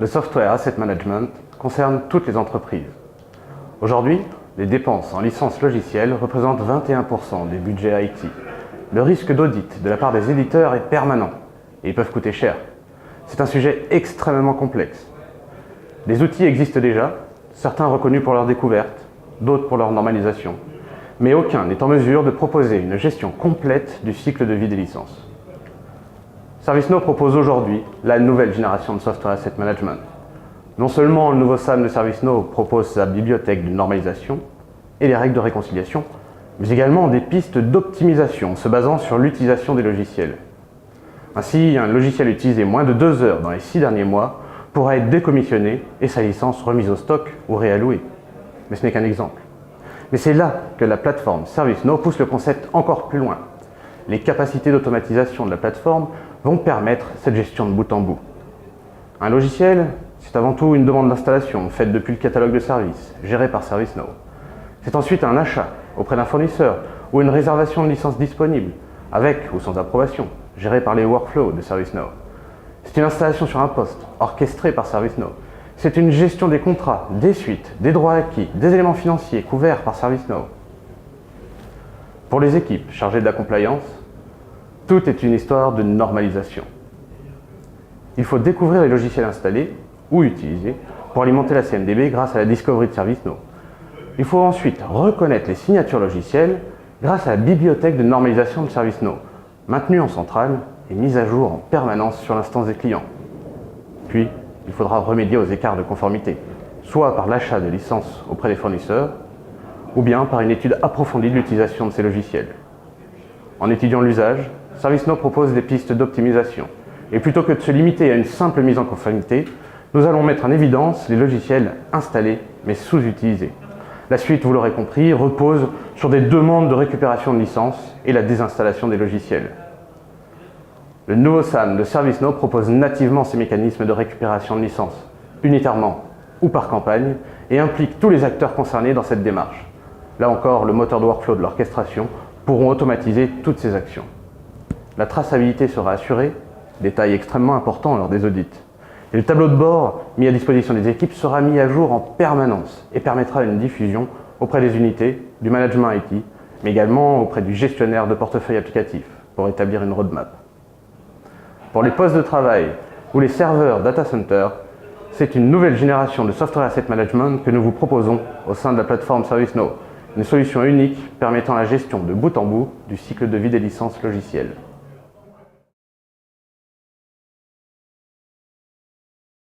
Le software asset management concerne toutes les entreprises. Aujourd'hui, les dépenses en licences logicielles représentent 21% des budgets IT. Le risque d'audit de la part des éditeurs est permanent et ils peuvent coûter cher. C'est un sujet extrêmement complexe. Des outils existent déjà, certains reconnus pour leur découverte, d'autres pour leur normalisation, mais aucun n'est en mesure de proposer une gestion complète du cycle de vie des licences. ServiceNow propose aujourd'hui la nouvelle génération de software asset management. Non seulement le nouveau SAM de ServiceNow propose sa bibliothèque de normalisation et les règles de réconciliation, mais également des pistes d'optimisation se basant sur l'utilisation des logiciels. Ainsi, un logiciel utilisé moins de 2 heures dans les 6 derniers mois pourra être décommissionné et sa licence remise au stock ou réallouée. Mais ce n'est qu'un exemple. Mais c'est là que la plateforme ServiceNow pousse le concept encore plus loin. Les capacités d'automatisation de la plateforme vont permettre cette gestion de bout en bout. Un logiciel, c'est avant tout une demande d'installation faite depuis le catalogue de services, géré par ServiceNow. C'est ensuite un achat auprès d'un fournisseur ou une réservation de licence disponible, avec ou sans approbation, géré par les workflows de ServiceNow. C'est une installation sur un poste, orchestrée par ServiceNow. C'est une gestion des contrats, des suites, des droits acquis, des éléments financiers couverts par ServiceNow. Pour les équipes chargées de la compliance, tout est une histoire de normalisation. Il faut découvrir les logiciels installés ou utilisés pour alimenter la CMDB grâce à la Discovery de ServiceNow. Il faut ensuite reconnaître les signatures logicielles grâce à la bibliothèque de normalisation de ServiceNow, maintenue en centrale et mise à jour en permanence sur l'instance des clients. Puis, il faudra remédier aux écarts de conformité, soit par l'achat de licences auprès des fournisseurs, ou bien par une étude approfondie de l'utilisation de ces logiciels. En étudiant l'usage, ServiceNow propose des pistes d'optimisation. Et plutôt que de se limiter à une simple mise en conformité, nous allons mettre en évidence les logiciels installés mais sous-utilisés. La suite, vous l'aurez compris, repose sur des demandes de récupération de licences et la désinstallation des logiciels. Le nouveau SAM de ServiceNow propose nativement ces mécanismes de récupération de licences, unitairement ou par campagne, et implique tous les acteurs concernés dans cette démarche. Là encore, le moteur de workflow de l'orchestration pourront automatiser toutes ces actions. La traçabilité sera assurée, détail extrêmement important lors des audits. Et le tableau de bord mis à disposition des équipes sera mis à jour en permanence et permettra une diffusion auprès des unités, du management IT, mais également auprès du gestionnaire de portefeuille applicatif pour établir une roadmap. Pour les postes de travail ou les serveurs data center, c'est une nouvelle génération de software asset management que nous vous proposons au sein de la plateforme ServiceNow, une solution unique permettant la gestion de bout en bout du cycle de vie des licences logicielles.